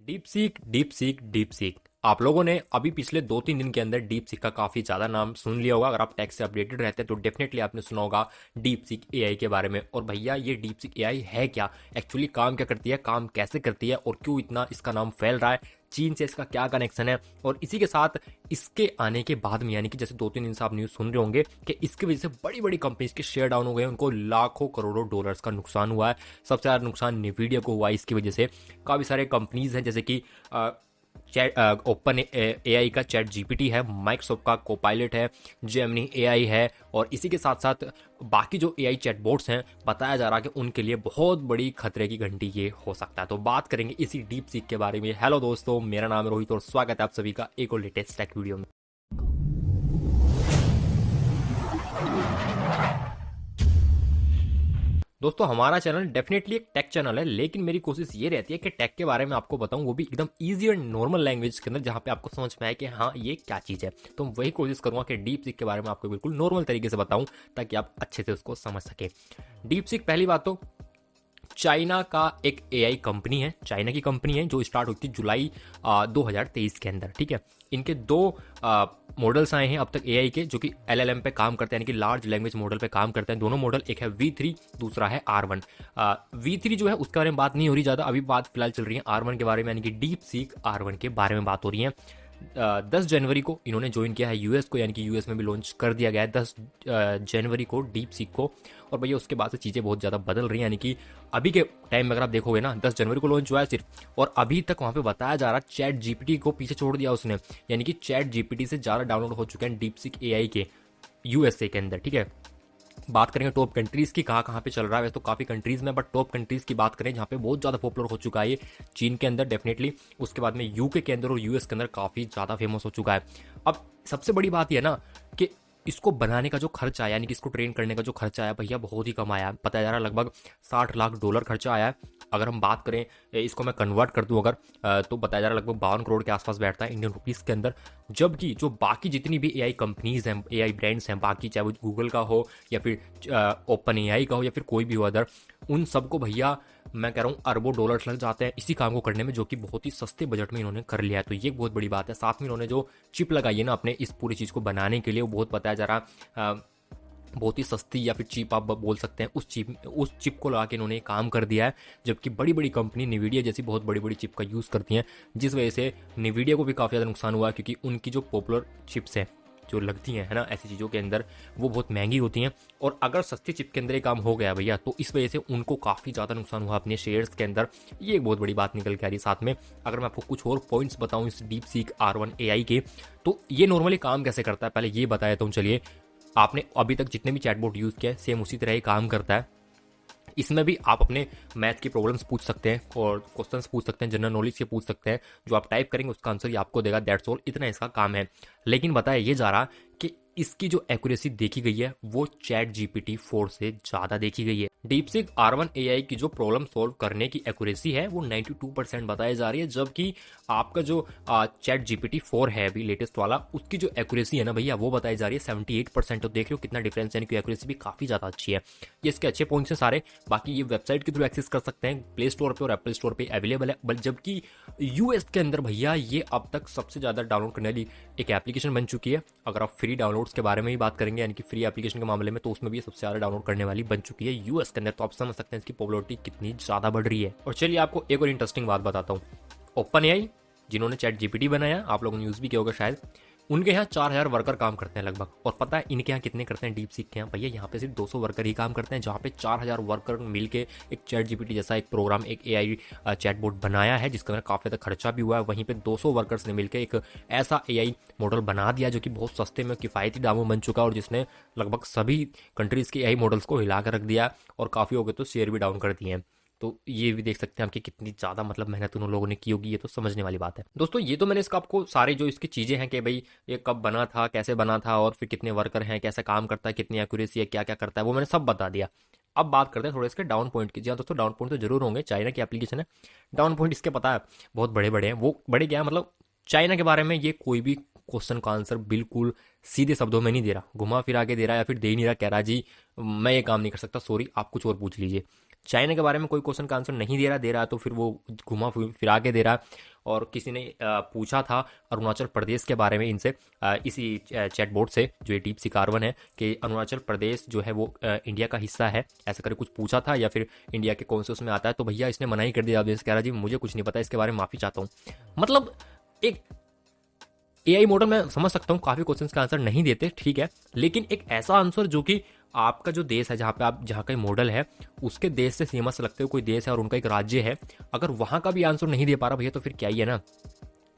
Deep seek deep seek deep seek. आप लोगों ने अभी पिछले 2-3 दिन के अंदर डीप सीक का काफी ज्यादा नाम सुन लिया होगा। अगर आप टेक से अपडेटेड रहते हैं तो डेफिनेटली आपने सुना होगा डीप सीक एआई के बारे में। और भैया ये डीप सीक एआई है क्या, एक्चुअली काम क्या करती है, काम कैसे करती है और क्यों इतना इसका नाम फैल रहा है, चीन से इसका क्या कनेक्शन है। और इसी के साथ इसके आने के बाद में यानी कि जैसे 2-3 दिन से आप न्यूज सुन रहे होंगे कि इसकी वजह से बड़ी बड़ी कंपनीज के शेयर डाउन हो गए, उनको लाखों करोड़ों डॉलर्स का नुकसान हुआ है। सबसे ज्यादा नुकसान निवीडिया को हुआ है इसकी वजह से। काफी सारे कंपनीज हैं जैसे कि चैट ओपन एआई का चैट जीपीटी है, माइक्रोसॉफ्ट का कोपायलट है, जेमिनी एआई है। और इसी के साथ साथ बाकी जो एआई चैटबॉट्स हैं बताया जा रहा है कि उनके लिए बहुत बड़ी खतरे की घंटी ये हो सकता है। तो बात करेंगे इसी डीप सीक के बारे में। हेलो दोस्तों, मेरा नाम है रोहित और स्वागत है आप सभी का एक और लेटेस्ट टेक वीडियो में। दोस्तों हमारा चैनल डेफिनेटली एक टेक चैनल है, लेकिन मेरी कोशिश ये रहती है कि टेक के बारे में आपको बताऊं, वो भी एकदम इजी और नॉर्मल लैंग्वेज के अंदर, जहां पे आपको समझ में आए कि हाँ ये क्या चीज़ है। तो वही कोशिश करूंगा कि डीप सीक के बारे में आपको बिल्कुल नॉर्मल तरीके से बताऊं ताकि आप अच्छे से उसको समझ सके। डीप सीक पहली बात तो चाइना का एक एआई कंपनी है, चाइना की कंपनी है जो स्टार्ट हुई थी जुलाई 2023 के अंदर। ठीक है, इनके दो मॉडल्स आए हैं अब तक एआई के, जो कि एलएलएम पे काम करते हैं, यानी कि लार्ज लैंग्वेज मॉडल पे काम करते हैं। दोनों मॉडल, एक है V3, दूसरा है R1। V3 जो है उसके बारे में बात नहीं हो रही ज़्यादा, अभी बात फिलहाल चल रही है R1 के बारे में, यानी कि डीप सीक R1 के बारे में बात हो रही है। 10 जनवरी को इन्होंने ज्वाइन किया है यूएस को, यानी कि यूएस में भी लॉन्च कर दिया गया है 10 जनवरी को डीप सीक को। और भैया उसके बाद से चीज़ें बहुत ज़्यादा बदल रही हैं, यानी कि अभी के टाइम में अगर आप देखोगे ना, 10 जनवरी को लॉन्च हुआ है सिर्फ, और अभी तक वहाँ पे बताया जा रहा है चैट जीपीटी को पीछे छोड़ दिया उसने, यानी कि चैट जीपीटी से ज़्यादा डाउनलोड हो चुके हैं डीप सीक एआई के यूएसए के अंदर। ठीक है, बात करेंगे टॉप कंट्रीज की, कहाँ कहाँ पे चल रहा है। वैसे तो काफ़ी कंट्रीज में, बट टॉप कंट्रीज की बात करें जहाँ पे बहुत ज़्यादा पॉपुलर हो चुका है ये, चीन के अंदर डेफिनेटली, उसके बाद में यूके के अंदर और यूएस के अंदर काफ़ी ज़्यादा फेमस हो चुका है। अब सबसे बड़ी बात यह ना कि इसको बनाने का जो खर्चा आया, यानी कि इसको ट्रेन करने का जो खर्चा आया भैया बहुत ही कम आया। बताया जा रहा है लगभग 60 लाख डॉलर खर्चा आया है। अगर हम बात करें, इसको मैं कन्वर्ट कर दूं अगर, तो बताया जा रहा है लगभग 52 करोड़ के आसपास बैठता है इंडियन रुपीस के अंदर। जबकि जो बाकी जितनी भी एआई कंपनीज हैं, एआई ब्रांड्स हैं बाकी, चाहे वो गूगल का हो या फिर ओपन एआई का हो या फिर कोई भी हो अदर, उन सबको भैया मैं कह रहा हूँ अरबों डॉलर्स लग जाते हैं इसी काम को करने में, जो कि बहुत ही सस्ते बजट में इन्होंने कर लिया है। तो ये बहुत बड़ी बात है। साथ में इन्होंने जो चिप लगाई है ना अपने इस पूरी चीज़ को बनाने के लिए, वो बहुत बताया जा रहा, बहुत ही सस्ती या फिर चीप आप बोल सकते हैं, उस चिप को लगा के इन्होंने काम कर दिया है। जबकि बड़ी बड़ी कंपनी निवीडिया जैसी बहुत बड़ी बड़ी चिप का यूज़ करती हैं, जिस वजह से निवीडिया को भी काफ़ी ज़्यादा नुकसान हुआ है, क्योंकि उनकी जो पॉपुलर चिप्स हैं जो लगती हैं है ना ऐसी चीज़ों के अंदर, वो बहुत महंगी होती हैं। और अगर सस्ती चिप के अंदर ये काम हो गया भैया, तो इस वजह से उनको काफ़ी ज़्यादा नुकसान हुआ अपने शेयर्स के अंदर। ये एक बहुत बड़ी बात निकल के आ रही है। साथ में अगर मैं आपको कुछ और पॉइंट्स बताऊं इस डीप सीक R1 एआई के, तो ये नॉर्मली काम कैसे करता है पहले ये बताया तो चलिए। आपने अभी तक जितने भी चैटबॉट यूज़ किया है सेम उसी तरह ही काम करता है। इसमें भी आप अपने मैथ की प्रॉब्लम्स पूछ सकते हैं और क्वेश्चंस पूछ सकते हैं, जनरल नॉलेज के पूछ सकते हैं, जो आप टाइप करेंगे उसका आंसर ही आपको देगा। दैट्स ऑल, इतना इसका काम है। लेकिन बताया ये जा रहा कि इसकी जो एक्यूरेसी देखी गई है वो चैट जीपीटी 4 से ज़्यादा देखी गई है। डीपसीक R1 एआई की जो प्रॉब्लम सॉल्व करने की एक्यूरेसी है वो 92% बताई जा रही है, जबकि आपका जो चैट जीपीटी 4 है अभी लेटेस्ट वाला, उसकी जो एक्यूरेसी है ना भैया वो बताई जा रही है 78%। तो देख रहे हो कितना डिफरेंस है, यानी कि एक्यूरेसी भी काफ़ी ज़्यादा अच्छी है। ये इसके अच्छे पॉइंट्स हैं सारे। बाकी ये वेबसाइट के थ्रू एक्सेस कर सकते हैं, प्ले स्टोर पर और एप्पल स्टोर पर अवेलेबल है। जबकि यूएस के अंदर भैया ये अब तक सबसे ज़्यादा डाउनलोड करने वाली एक एप्लीकेशन बन चुकी है। अगर आप फ्री डाउनलोड्स के बारे में ही बात करेंगे, यानी कि फ्री एप्लीकेशन के मामले में, तो उसमें भी सबसे ज़्यादा डाउनलोड करने वाली बन चुकी है यूएस के अंदर। तो आप समझ सकते हैं इसकी पॉपुलरिटी कितनी ज़्यादा बढ़ रही है। और चलिए आपको एक और इंटरेस्टिंग बात बताता हूँ। ओपन एआई जिन्होंने चैट जीपीटी बनाया, आप लोगों ने यूज़ भी किया होगा शायद, उनके यहाँ 4000 वर्कर काम करते हैं लगभग। और पता है इनके यहाँ कितने करते हैं डीप सीक के यहाँ भैया? यहाँ पे सिर्फ 200 वर्कर ही काम करते हैं, जहाँ पे 4000 वर्कर मिलके एक चैट जीपीटी जैसा एक प्रोग्राम, एक एआई चैटबॉट बनाया है, जिसका काफ़ी ज़्यादा खर्चा भी हुआ है। वहीं पे 200 वर्कर्स ने मिलकर एक ऐसा एआई मॉडल बना दिया जो कि बहुत सस्ते में किफ़ायती दामों में बन चुका है, और जिसने लगभग सभी कंट्रीज़ के एआई मॉडल्स को हिला कर रख दिया, और काफ़ी हो गए तो शेयर भी डाउन कर दिए हैं। तो ये भी देख सकते हैं आप कि कितनी ज़्यादा मतलब मेहनत उन लोगों ने की होगी। ये तो समझने वाली बात है। दोस्तों ये तो मैंने इसका आपको सारे जो इसकी चीज़ें हैं कि भाई ये कब बना था, कैसे बना था, और फिर कितने वर्कर हैं, कैसे काम करता है, कितनी एक्यूरेसी है, क्या क्या करता है, वो मैंने सब बता दिया। अब बात करते हैं थोड़े इसके डाउन पॉइंट की। जी हाँ दोस्तों, डाउन पॉइंट तो जरूर होंगे, चाइना की एप्लीकेशन है, डाउन पॉइंट इसके पता है बहुत बड़े बड़े हैं। वो बड़े क्या है, मतलब चाइना के बारे में ये कोई भी क्वेश्चन का आंसर बिल्कुल सीधे शब्दों में नहीं दे रहा, घुमा फिरा के दे रहा है, या फिर दे ही नहीं रहा, कह रहा जी मैं ये काम नहीं कर सकता, सॉरी आप कुछ और पूछ लीजिए। चाइना के बारे में कोई क्वेश्चन का आंसर नहीं दे रहा, तो फिर वो घुमा फिरा के दे रहा है। और किसी ने पूछा था अरुणाचल प्रदेश के बारे में इनसे, इसी चैटबॉट से जो ये डीप सी कार्बन है, कि अरुणाचल प्रदेश जो है वो इंडिया का हिस्सा है, ऐसा करके कुछ पूछा था, या फिर इंडिया के कौन से उसमें आता है। तो भैया इसने मना ही कर दिया, कह रहा जी मुझे कुछ नहीं पता इसके बारे में, माफी चाहता हूँ। मतलब एक एआई मॉडल मैं समझ सकता हूँ काफी क्वेश्चंस का आंसर नहीं देते, ठीक है, लेकिन एक ऐसा आंसर जो कि आपका जो देश है जहाँ पे आप, जहाँ का मॉडल है उसके देश से सीमा से लगते हुए कोई देश है और उनका एक राज्य है, अगर वहां का भी आंसर नहीं दे पा रहा भैया तो फिर क्या ही है ना।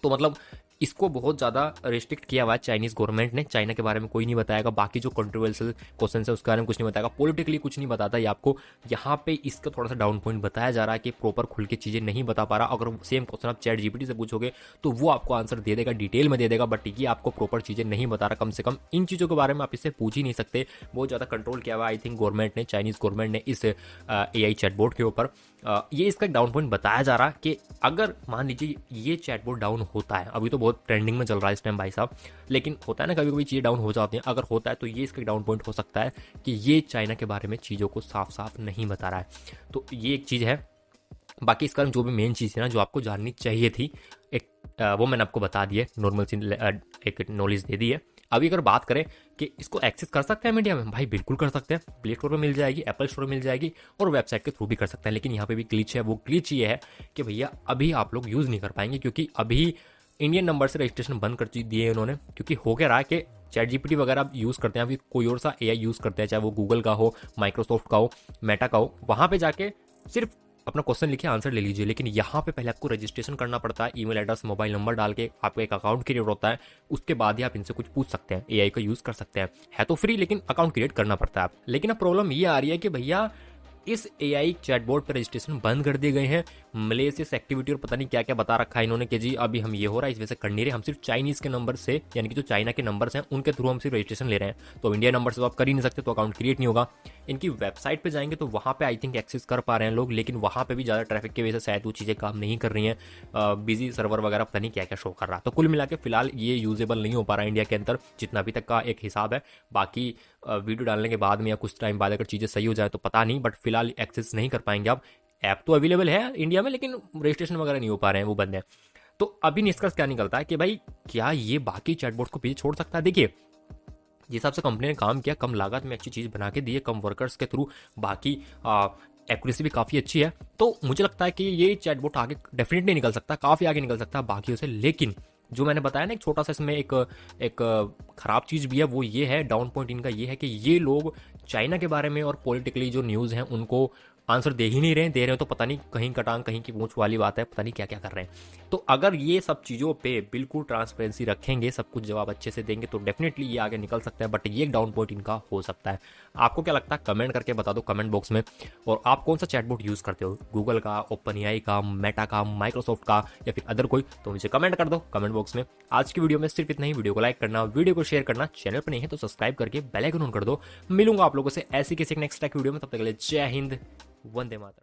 तो मतलब इसको बहुत ज़्यादा रिस्ट्रिक्ट किया हुआ है चाइनीज़ गवर्नमेंट ने। चाइना के बारे में कोई नहीं बताएगा, बाकी जो कंट्रोवर्शियल क्वेश्चन है उसके बारे में कुछ नहीं बताएगा, पॉलिटिकली कुछ नहीं बताता ये आपको। यहाँ पे इसका थोड़ा सा डाउन पॉइंट बताया जा रहा है कि प्रॉपर खुल के चीज़ें नहीं बता पा रहा। अगर सेम क्वेश्चन आप चैट जीपीटी से पूछोगे तो वो आपको आंसर दे देगा, डिटेल में दे देगा, बट ये आपको प्रॉपर चीज़ें नहीं बता रहा। कम से कम इन चीज़ों के बारे में आप इससे पूछ ही नहीं सकते, बहुत ज़्यादा कंट्रोल किया हुआ आई थिंक गवर्नमेंट ने, चाइनीज़ गवर्नमेंट ने इस एआई चैटबॉट के ऊपर। ये इसका डाउन पॉइंट बताया जा रहा है कि अगर मान लीजिए ये चैटबॉट डाउन होता है, अभी तो बहुत ट्रेंडिंग में चल रहा है इस टाइम भाई साहब, लेकिन होता है ना कभी कभी चीज़ें डाउन हो जाती हैं, अगर होता है तो ये इसका डाउन पॉइंट हो सकता है कि ये चाइना के बारे में चीज़ों को साफ साफ नहीं बता रहा है। तो ये एक चीज़ है। बाकी इसका जो भी मेन चीज़ है ना जो आपको जाननी चाहिए थी, एक वो मैंने आपको बता दी है, नॉर्मल सी एक नॉलेज दे दी है। अभी अगर बात करें कि इसको एक्सेस कर सकते हैं मीडिया में, भाई बिल्कुल कर सकते हैं, प्ले स्टोर में मिल जाएगी, एप्पल स्टोर में मिल जाएगी, और वेबसाइट के थ्रू भी कर सकते हैं। लेकिन यहाँ पे भी ग्लिच है, वो ग्लिच ये है कि भैया अभी आप लोग यूज़ नहीं कर पाएंगे, क्योंकि अभी इंडियन नंबर से रजिस्ट्रेशन बंद कर दिए उन्होंने। क्योंकि हो क्या रहा है कि चैट जीपीटी वगैरह आप यूज़ करते हैं, अभी कोई और सा एआई यूज़ करते हैं, चाहे वो गूगल का हो, माइक्रोसॉफ्ट का हो, मेटा का हो, वहाँ पे जाके सिर्फ अपना क्वेश्चन लिखिए, आंसर ले लीजिए। लेकिन यहाँ पे पहले आपको रजिस्ट्रेशन करना पड़ता है, ईमेल एड्रेस, मोबाइल नंबर डाल के आपका एक अकाउंट क्रिएट होता है, उसके बाद ही आप इनसे कुछ पूछ सकते हैं, एआई का यूज़ कर सकते हैं। है तो फ्री, लेकिन अकाउंट क्रिएट करना पड़ता है। लेकिन अब प्रॉब्लम ये आ रही है कि भैया इस एआई चैटबॉट पर रजिस्ट्रेशन बंद कर दिए गए हैं। मलेशियस एक्टिविटी और पता नहीं क्या क्या बता रखा है इन्होंने कि जी अभी हम ये हो रहा है, इस वजह से कर नहीं रहे, हम सिर्फ चाइनीज के नंबर से, यानी कि जो चाइना के नंबर्स हैं उनके थ्रू हम सिर्फ रजिस्ट्रेशन ले रहे हैं। तो इंडिया नंबर से तो आप कर ही नहीं सकते, तो अकाउंट क्रिएट नहीं होगा। इनकी वेबसाइट पे जाएंगे तो वहाँ पे आई थिंक एक्सेस कर पा रहे हैं लोग, लेकिन वहाँ पे भी ज़्यादा ट्रैफिक की वजह से शायद वो चीज़ें काम नहीं कर रही हैं, बिजी सर्वर वगैरह पता नहीं क्या क्या शो कर रहा है। तो कुल मिला के फिलहाल ये यूजेबल नहीं हो पा रहा है इंडिया के अंदर, जितना अभी तक का एक हिसाब है। बाकी वीडियो डालने के बाद में या कुछ टाइम बाद अगर चीज़ें सही हो जाए तो पता नहीं, बट फिलहाल एक्सेस नहीं कर पाएंगे आप। ऐप तो अवेलेबल है इंडिया में, लेकिन रजिस्ट्रेशन वगैरह नहीं हो पा रहे हैं, वो बंद है। तो अभी निष्कर्ष क्या निकलता है कि भाई क्या ये बाकी चैटबॉट्स को पीछे छोड़ सकता है? देखिए जिस हिसाब से कंपनी ने काम किया, कम लागत में अच्छी चीज़ बना के दी है, कम वर्कर्स के थ्रू, बाकी एक्यूरेसी भी काफ़ी अच्छी है, तो मुझे लगता है कि ये चैटबॉट आगे डेफिनेटली निकल सकता है, काफ़ी आगे निकल सकता है बाकियों से। लेकिन जो मैंने बताया ना एक छोटा सा इसमें एक खराब चीज़ भी है, वो ये है, डाउन पॉइंट इनका ये है कि ये लोग चाइना के बारे में और पॉलिटिकली जो न्यूज़ हैं उनको आंसर दे ही नहीं रहे हैं, दे रहे हैं तो पता नहीं कहीं कटांग कहीं की पूंछ वाली बात है, पता नहीं क्या क्या कर रहे हैं। तो अगर ये सब चीज़ों पे बिल्कुल ट्रांसपेरेंसी रखेंगे, सब कुछ जवाब अच्छे से देंगे, तो डेफिनेटली ये आगे निकल सकता है। बट ये एक डाउन पॉइंट इनका हो सकता है। आपको क्या लगता है कमेंट करके बता दो कमेंट बॉक्स में। और आप कौन सा चैटबॉट यूज़ करते हो, गूगल का, ओपन एआई का, मेटा का, माइक्रोसॉफ्ट का, या फिर अदर कोई, तो मुझे कमेंट कर दो कमेंट बॉक्स में। आज की वीडियो में सिर्फ इतना ही। वीडियो को लाइक करना, वीडियो को शेयर करना, चैनल पर नहीं है तो सब्सक्राइब करके बेल आइकन ऑन कर दो। मिलूंगा आप लोगों से ऐसी किसी नेक्स्ट वीडियो में, तब तक के लिए जय हिंद, वंदे मातरम।